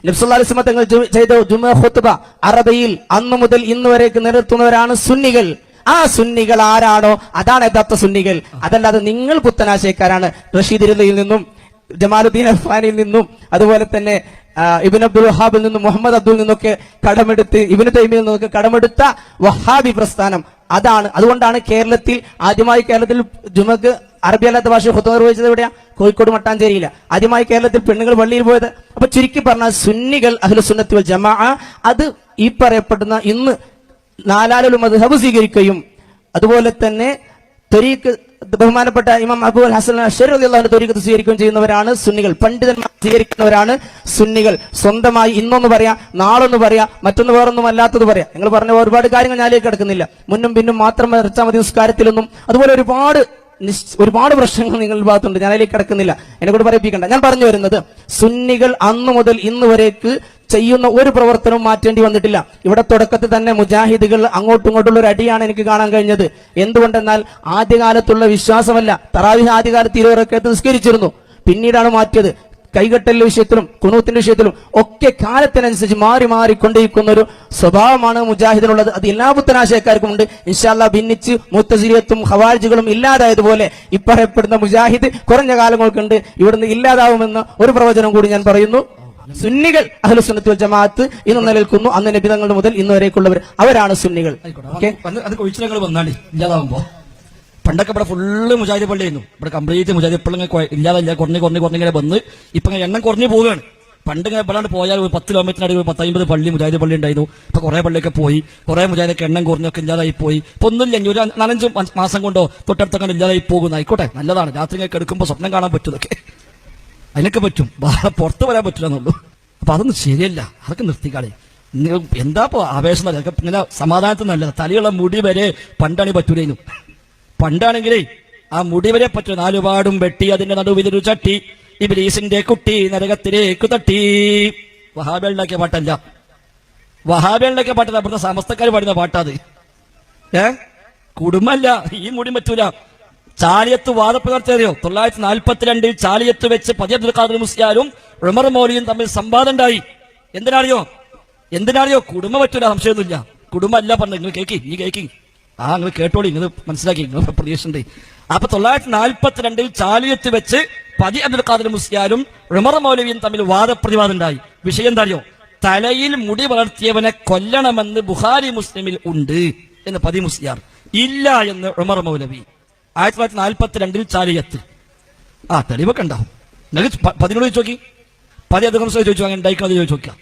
നബി സല്ലല്ലാഹു അലൈഹി വസല്ലം തങ്ങൾ ചെയ്ത ജുമുഅ ഖുത്ബ അറബിയിൽ അന്നു മുതൽ ഇന്ന് വരേക്ക് നിലനിർത്തുന്നവരാണ് സുന്നികൾ. ആ സുന്നികൾ ആരാണോ അതാണ് യഥാർത്ഥ സുന്നികൾ. അതല്ലാതെ നിങ്ങൾ പുത്തനാശയക്കാരാണ്. റഷീദ് റിളയിൽ നിന്നും ജമാലുദ്ദീൻ അഫ്ഗാനിയിൽ നിന്നും അതുപോലെ തന്നെ ഇബ്നു അബ്ദുൽ വഹാബിൽ നിന്നും മുഹമ്മദ് അബ്ദുൽ നിന്നൊക്കെ കടമെടുത്ത് ഇബ്നു തൈമിയിൽ നിന്നൊക്കെ കടമെടുത്ത വഹാബി പ്രസ്ഥാനം അതാണ്. അതുകൊണ്ടാണ് കേരളത്തിൽ ജുമക്ക് അറബി അല്ലാത്ത ഭാഷ ഖുത്ബ നിർവഹിച്ചത് എവിടെയാ? കോഴിക്കോട് മട്ടാഞ്ചേരിയില്ല. ആദ്യമായി കേരളത്തിൽ പെണ്ണുങ്ങൾ പള്ളിയിൽ പോയത്. അപ്പൊ ചുരുക്കി പറഞ്ഞാൽ സുന്നികൾ അഹ്ലുസ് സുന്നത്തി വൽ ജമാഅ അത് ഈ പറയപ്പെടുന്ന ഇന്ന് നാലാലുൽ മദ്ഹബ് സ്വീകരിക്കുകയും അതുപോലെ തന്നെ ത്വരീഖ് ബഹുമാനപ്പെട്ട ഇമാം അബൂൽ ഹസൻ അശ്ശരി റളിയല്ലാഹു അൻഹു ത്വരീഖ് സ്വീകരിക്കുകയും ചെയ്യുന്നവരാണ് സുന്നികൾ. പണ്ഡിതന്മാർ സ്വീകരിക്കുന്നവരാണ് സുന്നികൾ. സ്വന്തമായി ഇന്നൊന്ന് പറയാ, നാളൊന്ന് പറയാ, മറ്റൊന്ന് വേറൊന്നും അല്ലാത്തത് പറയാ. നിങ്ങൾ പറഞ്ഞ ഒരുപാട് കാര്യങ്ങൾ ഞാനിലേക്ക് കിടക്കുന്നില്ല. മുന്നും പിന്നും മാത്രം വരച്ചാൽ മതി നിസ്കാരത്തിലൊന്നും. അതുപോലെ ഒരുപാട് പ്രശ്നങ്ങൾ നിങ്ങളുടെ ഭാഗത്തുണ്ട്. ഞാനതിലേക്ക് കിടക്കുന്നില്ല, എന്നെ കൂടെ പറയിപ്പിക്കണ്ട. ഞാൻ പറഞ്ഞു വരുന്നത് സുന്നികൾ അന്നു മുതൽ ഇന്ന് വരേക്ക് ചെയ്യുന്ന ഒരു പ്രവർത്തനവും മാറ്റേണ്ടി വന്നിട്ടില്ല. ഇവിടെ തുടക്കത്തിൽ തന്നെ മുജാഹിദുകൾ അങ്ങോട്ടും ഇങ്ങോട്ടുള്ള ഒരു അടിയാണ് എനിക്ക് കാണാൻ കഴിഞ്ഞത്. എന്തുകൊണ്ടെന്നാൽ ആദ്യകാലത്തുള്ള വിശ്വാസമല്ല. തറാവീഹ് ആദ്യകാലത്ത് 20 റക്അത്ത് നിസ്കരിച്ചിരുന്നു, പിന്നീടാണ് മാറ്റിയത്. കൈകെട്ടലിന്റെ വിഷയത്തിലും ഖുനൂത്തിന്റെ വിഷയത്തിലും ഒക്കെ കാലത്തിനനുസരിച്ച് മാറി മാറിക്കൊണ്ടിരിക്കുന്ന ഒരു സ്വഭാവമാണ് മുജാഹിദിനുള്ളത്. അത് എല്ലാ പുത്തനാശയക്കാർക്കും ഉണ്ട്. ഇൻഷാ അല്ലാഹ് ഭിന്നിച്ച് മുത്തസിലിയത്തും ഖവാരിജുകളും ഇല്ലാതായതുപോലെ ഇപ്പറയപ്പെടുന്ന മുജാഹിദ് കുറഞ്ഞ കാലങ്ങൾക്കുണ്ട് ഇവിടുന്ന് ഇല്ലാതാവുമെന്ന ഒരു പ്രവചനം കൂടി ഞാൻ പറയുന്നു. സുന്നികൾ അഹ്ലുസ് സുന്നത്തി വൽ ജമാഅത്ത് ഇന്ന് നിലനിൽക്കുന്നു. അന്ന് നബി തങ്ങൾ മുതൽ ഇന്ന് വരേക്കുള്ളവർ അവരാണ് സുന്നികൾ. പണ്ടൊക്കെ ഇവിടെ ഫുള്ള് മുജാഹിദ് പള്ളിയായിരുന്നു. ഇവിടെ കംപ്ലീറ്റ് മുജാഹിദ് ഇപ്പോഴെങ്കിൽ ഇല്ലാതല്ല കുറഞ്ഞിങ്ങനെ വന്ന് ഇപ്പൊ എണ്ണം കുറഞ്ഞു പോവുകയാണ്. പണ്ട് ഇങ്ങനെ എപ്പോഴാണ്ട് പോയാൽ ഒരു 10 കിലോമീറ്ററിനടുത്ത് 10-50 പള്ളി മുജാഹിദ് പള്ളി ഉണ്ടായിരുന്നു. ഇപ്പൊ കുറെ പള്ളിയൊക്കെ പോയി, കുറെ മുജാഹിദൊക്കെ എണ്ണം കുറഞ്ഞൊക്കെ ഇല്ലാതായി പോയി. ഇപ്പൊ ഒന്നുമില്ല, ഒരു 4-5 മാസം കൊണ്ടോ തൊട്ടടുത്തൊക്കെ ഇല്ലാതായി പോകുന്നു. ആയിക്കോട്ടെ, നല്ലതാണ്. രാത്രി ഇങ്ങനെ എടുക്കുമ്പോൾ സ്വപ്നം കാണാൻ പറ്റുന്നതൊക്കെ അതിനൊക്കെ പറ്റും, പുറത്ത് വരാൻ പറ്റില്ല എന്നുള്ളൂ. അപ്പൊ അതൊന്നും ശരിയല്ല, അതൊക്കെ നിർത്തിക്കാളെ. എന്താ ഇപ്പൊ ആവേശം അതൊക്കെ ഇങ്ങനെ സമാധാനത്തിൽ നല്ലത്. തലയുള്ള മുടി വരെ പണ്ടാണി പറ്റൂലേനു. പണ്ടാണെങ്കിലേ ആ മുടി വരെ പറ്റും. 4 പാടും വെട്ടി അതിന്റെ നടുവിലൊരു ചട്ടി, ഇബ്ലീസിന്റെ കുട്ടി നരകത്തിലേക്ക് തട്ടി. വഹാബികളുടെ പാട്ടല്ല, വഹാബികളുടെ പാട്ടല്ല, അവിടുത്തെ സമസ്തക്കാർ പാടുന്ന പാട്ടാത്. കുടുംബമല്ല, ഈ മുടി പറ്റൂല. ചാലിയത്ത് വാദപ്രവർത്തകരെയോ 942 ചാലിയത്ത് വെച്ച് പതി അബ്ദുൽ ഖാദിർ മുസ്ലിയാരും ഉമർ മൗലിയും തമ്മിൽ സംവാദം ഉണ്ടായി. എന്തിനാറിയോ കുടുംബം പറ്റൂല, സംശയമൊന്നുമില്ല. കുടുംബം അല്ല പറഞ്ഞത്. നിങ്ങൾ കേക്കി നിങ്ങൾ കേട്ടോളി, നിങ്ങൾ മനസ്സിലാക്കി, നിങ്ങൾ പ്രതീക്ഷയുണ്ട്. അപ്പൊ 942 ചാലിയത്ത് വെച്ച് പതി അബ്ദുൽ ഖാദിർ മുസ്ലിയാരും ഉമർ മൗലവിയും തമ്മിൽ വാദപ്രതിവാദം ഉണ്ടായി. വിഷയം എന്താറിയോ? തലയിൽ മുടി വളർത്തിയവനെ കൊല്ലണമെന്ന് ബുഖാരി മുസ്ലിമിൽ ഉണ്ട് എന്ന് പതി മുസ്ലിയാർ, ഇല്ല എന്ന് ഉമർ മൗലവി. 1942 ചാലിയത്ത്. തെളിവൊക്കെ ഉണ്ടാവും. നിങ്ങൾക്ക് പതിനോട് ചോദിച്ചു നോക്കി, പതി അബ്ദുൽ ഖാദിർ ചോദിച്ചു, അങ്ങനെ ഉണ്ടായിക്കുന്നത് ചോദിച്ചു നോക്കുക.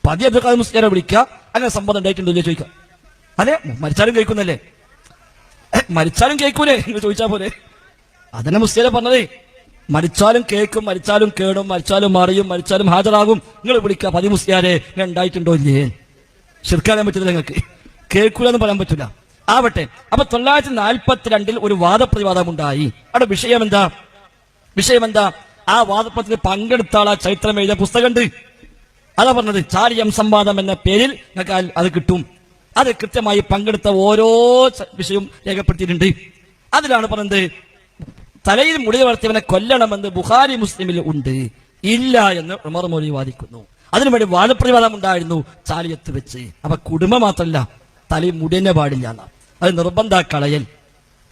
പതി അബ്ദുൽ ഖാദിർ മുസ്ലിയാരെ വിളിക്കുക, അങ്ങനെ സംബന്ധം ഉണ്ടായിട്ടുണ്ടോ ചോദിക്കുക. അതെ, മരിച്ചാലും കേൾക്കുന്നല്ലേ? മരിച്ചാലും കേൾക്കൂലേ നിങ്ങൾ ചോദിച്ചാൽ പോലെ. അതന്നെ മുസ്ലിയാരെ പറഞ്ഞതേ. മരിച്ചാലും കേൾക്കും, മരിച്ചാലും കേടും, മരിച്ചാലും മറിയും, മരിച്ചാലും ഹാജരാകും. നിങ്ങൾ വിളിക്കുക, പതി മുസ്ലിയാരെ ഇങ്ങനെ ഉണ്ടായിട്ടുണ്ടോ ഇല്ലേ? ശിർക്കാക്കാൻ പറ്റില്ല, നിങ്ങൾക്ക് കേൾക്കൂലെന്ന് പറയാൻ പറ്റില്ല. ആവട്ടെ. അപ്പൊ 942 ഒരു വാദപ്രതിവാദം ഉണ്ടായി. അവിടെ വിഷയം എന്താ? ആ വാദപ്രതിൽ പങ്കെടുത്ത ആൾ ആ ചരിത്രം എഴുതിയ പുസ്തകമുണ്ട്. അതാ പറഞ്ഞത്, ചാരിയം സംവാദം എന്ന പേരിൽ നിങ്ങൾക്ക് അത് കിട്ടും. അത് കൃത്യമായി പങ്കെടുത്ത ഓരോ വിഷയവും രേഖപ്പെടുത്തിയിട്ടുണ്ട്. അതിലാണ് പറഞ്ഞത് തലയിൽ മുടി വളർത്തിയവനെ കൊല്ലണമെന്ന് ബുഖാരി മുസ്ലിമിൽ ഉണ്ട്, ഇല്ല എന്ന് ഉമർ മൗലവി വാദിക്കുന്നു. അതിനുവേണ്ടി വാദപ്രതിവാദം ഉണ്ടായിരുന്നു ചാലിയത്ത് വെച്ച്. അപ്പൊ കുടുംബം മാത്രമല്ല, തലയിൽ മുടി തന്നെ പാടില്ല എന്നാ. അത്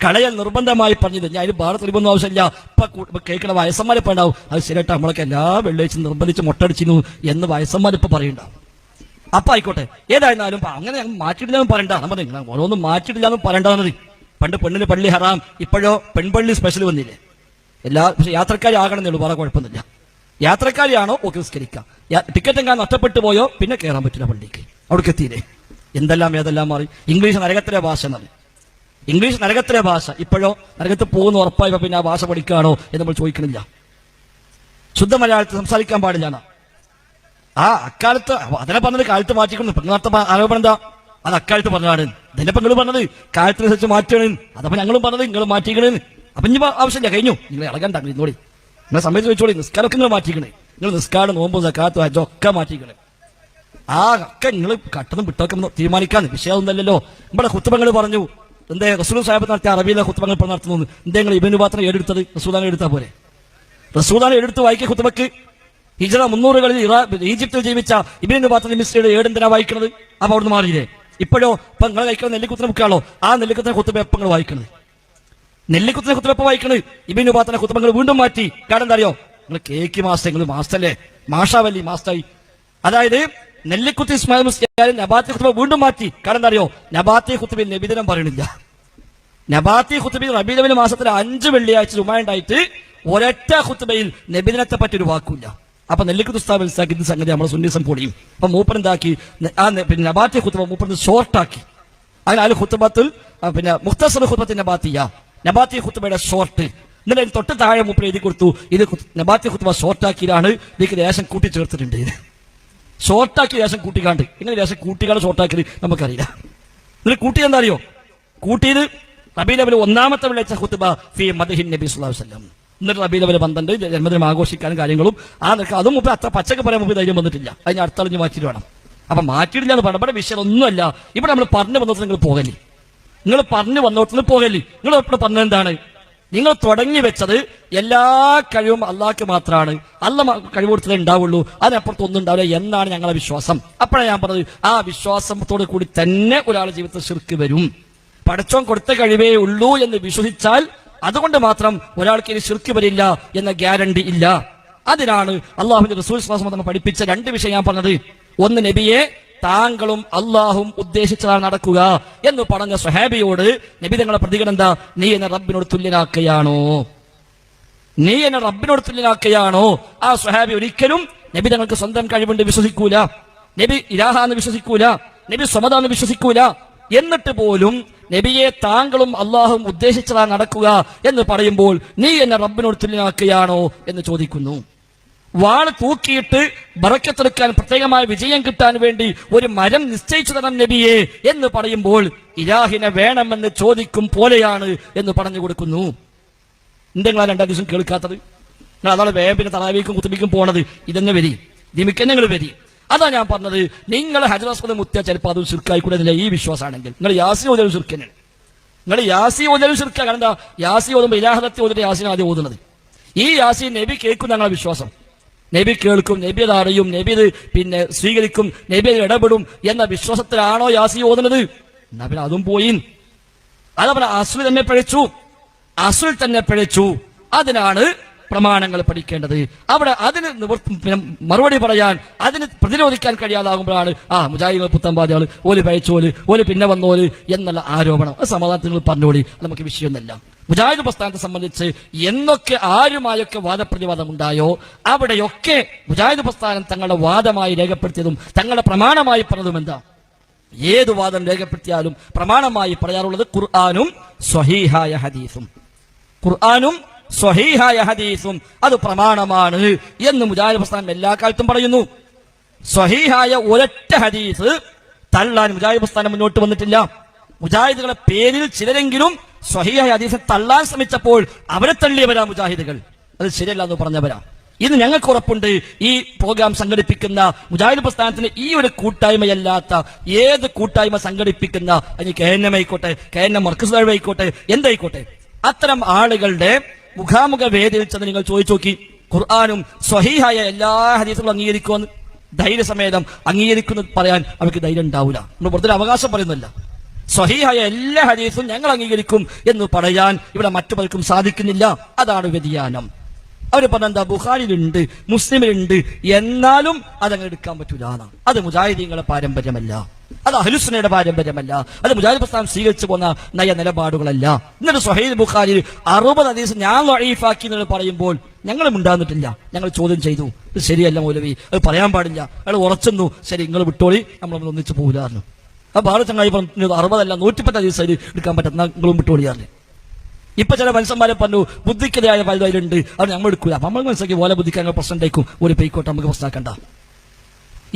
കളയൽ നിർബന്ധമായി പറഞ്ഞത്. ഞാൻ അതിന് വേറെ തെളിവൊന്നും ആവശ്യമില്ല. ഇപ്പൊ കേൾക്കണ വയസ്സന്മാരിപ്പോ ഉണ്ടാവും, അത് ശരിയായിട്ട് നമ്മളൊക്കെ എല്ലാ വെള്ളിയാഴ്ച നിർബന്ധിച്ച് മൊട്ടടിച്ചിരുന്നു എന്ന് വയസ്സന്മാരിപ്പോ പറയുണ്ടാവും. അപ്പൊ ആയിക്കോട്ടെ, ഏതായിരുന്നാലും അങ്ങനെ മാറ്റിയിട്ടില്ലാന്ന് പറയണ്ട. നമ്മൾ ഓരോന്നും മാറ്റിയിട്ടില്ലാന്ന് പറയണ്ടെന്നത്. പണ്ട് പെണ്ണിന് പള്ളി ഹറാം, ഇപ്പോഴോ പെൺപള്ളി സ്പെഷ്യൽ വന്നില്ലേ? പക്ഷെ യാത്രക്കാരി ആകണമെന്നേ ഉള്ളൂ, വേറെ കുഴപ്പമൊന്നുമില്ല. യാത്രക്കാരിയാണോ ഓക്കെ നിസ്കരിക്കാം. ടിക്കറ്റ് എങ്ങാൻ നഷ്ടപ്പെട്ടു പോയോ പിന്നെ കയറാൻ പറ്റില്ല പള്ളിക്ക്. അവിടേക്ക് എത്തിയില്ലേ? ഏതെല്ലാം മാറി. ഇംഗ്ലീഷ് നരകത്തിലെ ഭാഷ എന്നാണ്. ഇംഗ്ലീഷ് നരകത്തിലെ ഭാഷ. ഇപ്പോഴോ നരകത്ത് പോകുന്ന ഉറപ്പായപ്പോ പിന്നെ ആ ഭാഷ പഠിക്കുകയാണോ എന്ന് നമ്മൾ ചോദിക്കണില്ല. ശുദ്ധ മലയാളത്തിൽ സംസാരിക്കാൻ പാടില്ല. അക്കാലത്ത് അതിനെ പറഞ്ഞത് കാലത്ത് മാറ്റിക്കുന്നു. പെണ്ണാർത്ത ആരോപണം എന്താ? അത് അക്കാലത്ത് പറഞ്ഞാണ്. ഇതിന്റെ പെങ്ങൾ പറഞ്ഞത് കാലത്തിനനുസരിച്ച് മാറ്റണം. അതപ്പോ ഞങ്ങളും പറഞ്ഞത് നിങ്ങൾ മാറ്റിക്കണേന്ന്. അപ്പൊ ഇനി ആവശ്യമില്ല, കഴിഞ്ഞു. നിങ്ങൾ ഇളകണ്ട, ഇന്നോടി നിങ്ങളെ സമയത്ത് വെച്ചോളി. നിസ്കാരമൊക്കെ നിങ്ങൾ മാറ്റിക്കണേ. നിങ്ങൾ നിസ്കാരം, നോമ്പ്, സക്കാത്ത്, ഹജ്ജൊക്കെ മാറ്റിക്കണേ. ഒക്കെ നിങ്ങൾ കട്ടതും വിട്ടൊക്കെ തീരുമാനിക്കാന്ന് വിഷയമൊന്നുമല്ലല്ലോ. ഇവിടെ ഖുത്ബകൾ പറഞ്ഞു, എന്തേ റസൂൽ സാഹിബ് നടത്തിയ അറബിയിലെ ഖുത്ബകൾ ഇപ്പോൾ നടത്തുന്നു. എന്തേ നിങ്ങൾ ഇബ്നു ബാത്തനെ എടുത്തത്? റസൂലാനെ എടുത്താൽ പോരെ? റസൂലാനെ എടുത്ത് വായിക്കുക ഖുത്ബക്ക്. ഹിജ്റ 300കളിൽ ഈജിപ്തിൽ ജീവിച്ച ഇബ്നു ബാത്തുൽ മിസ്രിയുടെ ഏടെന്തിനാ വായിക്കുന്നത്? അപ്പൊ അവിടുന്ന് മാറിയില്ലേ? ഇപ്പോഴോ ഇപ്പൊ നിങ്ങൾ കഴിക്കുന്ന നെല്ലിക്കുത്തിനെ ബുക്കാണല്ലോ, ആ നെല്ലിക്കുത്തിനെ കുത്തുബ എപ്പോൾ നിങ്ങൾ വായിക്കണത്? നെല്ലിക്കുത്തിനെ കുത്തുബ എപ്പോൾ വായിക്കണത്? ഇബ്നു ബാത്തുനെ കുത്തുബ നിങ്ങൾ വീണ്ടും മാറ്റി. കാരണം എന്താ അറിയോ? നിങ്ങൾ കേക്ക് മാസ്റ്റർ, നിങ്ങൾ മാസ്റ്റല്ലേ, മാഷാവല്ലി മാസ്റ്റായി. അതായത് നെല്ലിക്കുത്തി ഇസ്മായിൽ മുസ്ലിയാർ നബാത്തി ഖുത്ബ വീണ്ടും മാറ്റി. കാരണം എന്താ അറിയോ? നബാത്തി ഖുത്ബയിൽ നബിദിനം പറയണില്ല. നബാത്തി ഖുത്ബയിൽ റബീഉൽ അവ്വൽ മാസത്തിൽ 5 വെള്ളിയാഴ്ച ജുമയുണ്ടായിട്ട് ഒരൊറ്റ ഖുത്ബയിൽ നബിദിനത്തെ പറ്റി ഒരു വാക്കില്ല. അപ്പൊ നെല്ലിക്കുത്തി ഉസ്താദ് മനസ്സിലാക്കി ഇത് സംഗതി നമ്മളെ സുന്നിസം പൊളിയും. അപ്പൊ മൂപ്പൻ എന്താക്കി, ആ പിന്നെ നബാത്തി ഖുത്ബ മൂപ്പൻ ഷോർട്ടാക്കി. അങ്ങനെ അതിൽ ഖുത്ബത്തുൽ പിന്നെ മുഖ്തസർ ഖുത്ബത്തിൽ നബാത്തി ഖുത്ബയുടെ ഷോർട്ട്. എന്നിട്ട് തൊട്ട് താഴെ മൂപ്പൻ എഴുതി കൊടുത്തു, ഇത് നബാത്തി ഖുത്ബ ഷോർട്ടാക്കിയാണ്, ഇതിക്ക് ലേശം കൂട്ടി ചേർത്തിട്ടുണ്ട്. ഇത് ഷോർട്ടാക്കി ലേശം കൂട്ടിക്കാണ്ട്. ഇങ്ങനെ ലേശം കൂട്ടിക്കാണ്ട് ഷോർട്ടാക്കിയത് നമുക്കറിയില്ല. എന്നിട്ട് കൂട്ടിയത് എന്താ അറിയോ? കൂട്ടിയത് റബീഉൽ അവ്വൽ 1-ാമത്തെ വെള്ളിയാഴ്ച ഖുത്ബ ഫീ മദ്ഹിൻ നബി സ്വല്ലല്ലാഹു അലൈഹി വസല്ലം. എന്നിട്ട് റബീഉൽ അവ്വൽ 12 ജന്മദിനം ആഘോഷിക്കാനും കാര്യങ്ങളും ആ നിൽക്കുക. അതും മുമ്പ് അത്ര പച്ചക്ക് പറയാൻ മുമ്പ് ധൈര്യം വന്നിട്ടില്ല. അതിന് അടുത്തളിഞ്ഞ് മാറ്റിയിട്ട് വേണം. അപ്പൊ മാറ്റിയിട്ടില്ല എന്ന് പറഞ്ഞ ഇവിടെ വിഷയം ഒന്നുമല്ല. ഇവിടെ നമ്മൾ പറഞ്ഞു വന്നോട്ട് നിങ്ങൾ പോകല്ലേ, നിങ്ങൾ പറഞ്ഞു വന്നോട്ട് പോകല്ലേ. നിങ്ങൾ എപ്പോഴും പറഞ്ഞത് എന്താണ്? നിങ്ങൾ തുടങ്ങി വെച്ചത് എല്ലാ കഴിവും അള്ളാഹ്ക്ക് മാത്രമാണ്, അല്ല കഴിവ് കൊടുത്തതേ ഉണ്ടാവുള്ളൂ, അതിനപ്പുറത്ത് ഒന്നും ഉണ്ടാവില്ല എന്നാണ് ഞങ്ങളുടെ വിശ്വാസം. അപ്പോഴാണ് ഞാൻ പറഞ്ഞത്, ആ വിശ്വാസത്തോട് കൂടി തന്നെ ഒരാളുടെ ജീവിതത്തിൽ ശിർക്ക് വരും. പടച്ചോൻ കൊടുത്ത കഴിവേ ഉള്ളൂ എന്ന് വിശ്വസിച്ചാൽ അതുകൊണ്ട് മാത്രം ഒരാൾക്ക് ഇനി ശിർക്ക് വരില്ല എന്ന ഗ്യാരണ്ടി ഇല്ല. അതിനാണ് അള്ളാഹുവിന്റെ റസൂൽ സ്വല്ലല്ലാഹു അലൈഹി വസല്ലം പഠിപ്പിച്ച 2 വിഷയം ഞാൻ പറഞ്ഞത്. ഒന്ന്, നബിയെ താങ്കളും അള്ളാഹും ഉദ്ദേശിച്ചതാണ് നടക്കുക എന്ന് പറഞ്ഞ സ്വഹാബിയോട് നബി തങ്ങളുടെ പ്രതികരണം എന്താ? നീ എന്നെ റബ്ബിനോട് തുല്യനാക്കുകയാണോ? നീ എന്നെ റബ്ബിനോട് തുല്യനാക്കുകയാണോ? ആ സ്വഹാബി ഒരിക്കലും നബി തങ്ങൾക്ക് സ്വന്തം കഴിവുണ്ട് വിശ്വസിക്കൂല, നബി ഇലാഹാന്ന് വിശ്വസിക്കൂല, നബി സ്വമതാന്ന് വിശ്വസിക്കൂല. എന്നിട്ട് പോലും നബിയെ താങ്കളും അള്ളാഹും ഉദ്ദേശിച്ചതാണ് നടക്കുക എന്ന് പറയുമ്പോൾ നീ എന്നെ റബ്ബിനോട് തുല്യനാക്കുകയാണോ എന്ന് ചോദിക്കുന്നു. വാൾ തൂക്കിയിട്ട് ബറക്കത്തെടുക്കാൻ, പ്രത്യേകമായ വിജയം കിട്ടാൻ വേണ്ടി ഒരു മരം നിശ്ചയിച്ചു തരണം നബിയെ എന്ന് പറയുമ്പോൾ ഇലാഹിനെ വേണമെന്ന് ചോദിക്കും പോലെയാണ് എന്ന് പറഞ്ഞു കൊടുക്കുന്നു. എന്തെങ്കിലും 2 ദിവസം കേൾക്കാത്തത്? നിങ്ങൾ അതാണ് വേബിന് തറാവീക്കും കുത്തുബിക്കും പോണത്. ഇതെന്നെ വരി, ദിമിക്കന്നെ നിങ്ങൾ വരി. അതാ ഞാൻ പറഞ്ഞത്, നിങ്ങൾ ഹജർ അസ്വദ് മുത്തിയ ചിലപ്പോൾ അത് ശിർക്കായിക്കൂടെ ഈ വിശ്വാസമാണെങ്കിൽ നിങ്ങൾ യാസീൻ ഓതലും ശിർക്കന്നെയാണ്. നിങ്ങൾ യാസീൻ ഓതലും ശിർക്ക. കാരണം എന്താ? യാസീൻ ഓതുമ്പോൾ ഇലാഹത്തെ ഓതിട്ട് യാസീൻ ആദ്യം ഓതുന്നത്. ഈ യാസീൻ നബി കേൾക്കും ഞങ്ങളുടെ വിശ്വാസം. നബി കേൾക്കും, നബി അത് അറിയും, നബി ഇത് പിന്നെ സ്വീകരിക്കും, നബി അതിൽ ഇടപെടും എന്ന വിശ്വാസത്തിലാണോ യാസീൻ ഓതുന്നത്? എന്നാ പിന്നെ അതും പോയി. അതവിടെ അസുൽ തന്നെ പിഴച്ചു. അതിനാണ് പ്രമാണങ്ങൾ പഠിക്കേണ്ടത്. അവിടെ അതിന് മറുപടി പറയാൻ, അതിന് പ്രതിരോധിക്കാൻ കഴിയാതാകുമ്പോഴാണ് മുജാഹിദുകൾ പുത്തമ്പാദികൾ ഓല് പഴച്ചോല്, ഓല് പിന്നെ വന്നോല് എന്നുള്ള ആരോപണം. സമാധാനത്തിൽ നിങ്ങൾ പറഞ്ഞോളി, നമുക്ക് വിഷയമൊന്നുമില്ല. മുജാഹിദ് പ്രസ്ഥാനത്തെ സംബന്ധിച്ച് എന്നൊക്കെ ആരുമായൊക്കെ വാദപ്രതിവാദം ഉണ്ടായോ അവിടെയൊക്കെ മുജാഹിദ് പ്രസ്ഥാനം തങ്ങളുടെ വാദമായി രേഖപ്പെടുത്തിയതും തങ്ങളുടെ പ്രമാണമായി പറഞ്ഞതും എന്താ? ഏത് വാദം രേഖപ്പെടുത്തിയാലും പ്രമാണമായി പറയാറുള്ളത് ഖുർആനും സ്വഹീഹായ ഹദീസും. ഖുർആനും സ്വഹീഹായ ഹദീസും അത് പ്രമാണമാണ് എന്ന് മുജാഹിദ് പ്രസ്ഥാനം എല്ലാ കാലത്തും പറയുന്നു. സ്വഹീഹായ ഒരൊറ്റ ഹദീസ് തള്ളാൻ മുജാഹിദ് പ്രസ്ഥാനം മുന്നോട്ട് വന്നിട്ടില്ല. മുജാഹിദുകളെ പേരിൽ ചിലരെങ്കിലും സ്വഹീഹായ ഹദീസിനെ തള്ളാൻ ശ്രമിച്ചപ്പോൾ അവരെ തള്ളിയവരാ മുജാഹിദുകൾ. അത് ശരിയല്ല എന്ന് പറഞ്ഞവരാ. ഇത് ഞങ്ങൾക്ക് ഉറപ്പുണ്ട്. ഈ പ്രോഗ്രാം സംഘടിപ്പിക്കുന്ന മുജാഹിദ് പ്രസ്ഥാനത്തിന് ഈ ഒരു കൂട്ടായ്മയല്ലാത്ത ഏത് കൂട്ടായ്മ സംഘടിപ്പിക്കുന്ന, അതിന് KNM ആയിക്കോട്ടെ, KNM മർക്കസ് ആയിക്കോട്ടെ, എന്തായിക്കോട്ടെ, അത്തരം ആളുകളുടെ മുഖാമുഖ വേദിയിൽ ചെന്ന് നിങ്ങൾ ചോദിച്ചു നോക്കി, ഖുർആനും സ്വഹീഹായ എല്ലാ ഹദീസുകളും അംഗീകരിക്കുമെന്ന് ധൈര്യസമേതം അംഗീകരിക്കുന്നത് പറയാൻ അവർക്ക് ധൈര്യം ഉണ്ടാവില്ല. നമ്മൾ വെറുതെ അവകാശം പറയുന്നില്ല. സ്വഹീഹായ എല്ലാ ഹദീസും ഞങ്ങൾ അംഗീകരിക്കും എന്ന് പറയാൻ ഇവിടെ മറ്റു പലർക്കും സാധിക്കുന്നില്ല. അതാണ് വ്യതിയാനം. അവർ പറഞ്ഞെന്താ, ബുഖാരിയിലുണ്ട്, മുസ്ലിമിലുണ്ട്, എന്നാലും അതങ്ങനെ എടുക്കാൻ പറ്റൂല. അത് മുജാഹിദീങ്ങളുടെ പാരമ്പര്യമല്ല, അത് അഹ്ലുസുന്നയുടെ പാരമ്പര്യമല്ല, അത് മുജാഹിദ് പ്രസ്ഥാനം സ്വീകരിച്ചു പോന്ന നയ നിലപാടുകളല്ല. എന്നിട്ട് സ്വഹീഹ് ബുഖാരിയിൽ 60 ഹദീസ് ഞാൻ ദഈഫാക്കി എന്ന് പറയുമ്പോൾ ഞങ്ങൾ ഉണ്ടാകുന്നിട്ടില്ല. ഞങ്ങൾ ചോദ്യം ചെയ്തു, ഇത് ശരിയല്ല മൗലവി, അത് പറയാൻ പാടില്ല. അയാൾ ഉറച്ചെന്നു, ശരി നിങ്ങൾ വിട്ടോളി, നമ്മൾ ഒന്നിച്ച് പോകില്ലായിരുന്നു. അപ്പൊ ആള് ചങ്ങായി പറഞ്ഞു 60 അല്ല 110 ഹദീസ് എടുക്കാൻ പറ്റുന്ന നിങ്ങളും വിട്ടോളിയാറില്ല. ഇപ്പൊ ചില മനുഷ്യന്മാരെ പറഞ്ഞു ബുദ്ധിക്കെതിരായ പലതും അതിലുണ്ട്, അത് നമ്മൾ എടുക്കൂല. അപ്പൊ നമ്മൾ മനസ്സിലാക്കി പോലെ ബുദ്ധിക്ക് അങ്ങനെ പ്രശ്നം ഉണ്ടായിരിക്കും, ഒരു പെയ്ക്കോട്ടെ, നമുക്ക് പ്രശ്നമാക്കണ്ട.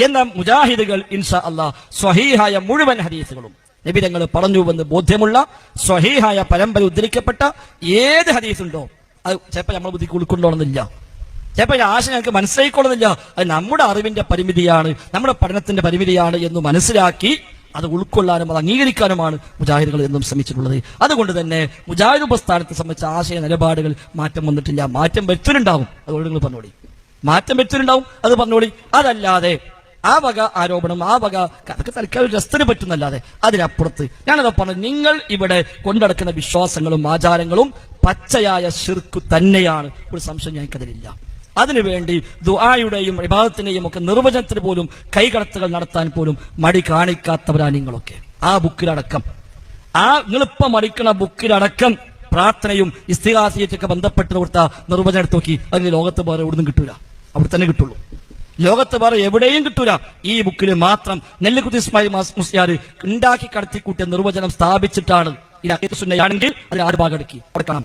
എന്നാൽ മുജാഹിദുകൾ ഇൻഷാ അല്ലാഹ് സ്വഹീഹായ മുഴുവൻ ഹദീസുകളും നബി തങ്ങൾ പറഞ്ഞുവെന്ന് ബോധ്യമുള്ള സ്വഹീഹായ പരമ്പര ഉദ്ധരിക്കപ്പെട്ട ഏത് ഹദീസുണ്ടോ അത് ചിലപ്പോൾ നമ്മൾ ബുദ്ധിക്ക് ഉൾക്കൊള്ളണമെന്നില്ല, ചിലപ്പോൾ ആശയം ഞങ്ങൾക്ക് മനസ്സിലായിക്കൊള്ളുന്നില്ല. അത് നമ്മുടെ അറിവിന്റെ പരിമിതിയാണ്, നമ്മുടെ പഠനത്തിന്റെ പരിമിതിയാണ് എന്ന് മനസ്സിലാക്കി അത് ഉൾക്കൊള്ളാനും അത് അംഗീകരിക്കാനുമാണ് മുജാഹിദുകൾ എന്നും ശ്രമിച്ചിട്ടുള്ളത്. അതുകൊണ്ട് തന്നെ മുജാഹിദ് പ്രസ്ഥാനത്തെ സംബന്ധിച്ച ആശയ നിലപാടുകൾ മാറ്റം വന്നിട്ടില്ല, മാറ്റം വരുത്തുന്നുണ്ടാവും. അതുകൊണ്ട് നിങ്ങൾ പറഞ്ഞോളി. മാറ്റം വെച്ചിട്ടുണ്ടാവും, അത് പറഞ്ഞോളി. അതല്ലാതെ ആ വക ആരോപണം, ആ വക അതൊക്കെ തൽക്കാലം രസത്തിന് പറ്റുന്നല്ലാതെ അതിനപ്പുറത്ത് ഞാനത് പറഞ്ഞു, നിങ്ങൾ ഇവിടെ കൊണ്ടുനടക്കുന്ന വിശ്വാസങ്ങളും ആചാരങ്ങളും പച്ചയായ ശിർക്ക് തന്നെയാണ്, ഒരു സംശയം ഞങ്ങൾക്കതിലില്ല. അതിനുവേണ്ടി ദുആയുടെയും ഇബാദത്തിന്റെയും ഒക്കെ നിർവചനത്തിന് പോലും കൈകടത്തുകൾ നടത്താൻ പോലും മടി കാണിക്കാത്തവരാ നിങ്ങളൊക്കെ. ആ ബുക്കിലടക്കം, ആ നിങ്ങളിപ്പം മടിക്കണ ബുക്കിലടക്കം പ്രാർത്ഥനയും ഇസ്തിഗാസയൊക്കെ ബന്ധപ്പെട്ട് കൊടുത്ത നിർവചനം എടുത്ത് നോക്കി, അതിന് ലോകത്ത് വേറെ എവിടുന്നും കിട്ടൂല, അവിടെ തന്നെ കിട്ടുള്ളൂ. ലോകത്ത് വേറെ എവിടെയും കിട്ടൂല. ഈ ബുക്കിൽ മാത്രം നെല്ലിക്കുത്തി ഇസ്മായിൽ മുസ്ലിയാർ ഉണ്ടാക്കി കടത്തിക്കൂട്ടിയ നിർവചനം സ്ഥാപിച്ചിട്ടാണ്. ഇത് അഖീദത്തുൽ സുന്നയാണെങ്കിൽ അതിൽ 6 ഭാഗം എടുക്കി അവിടെ കാണാം.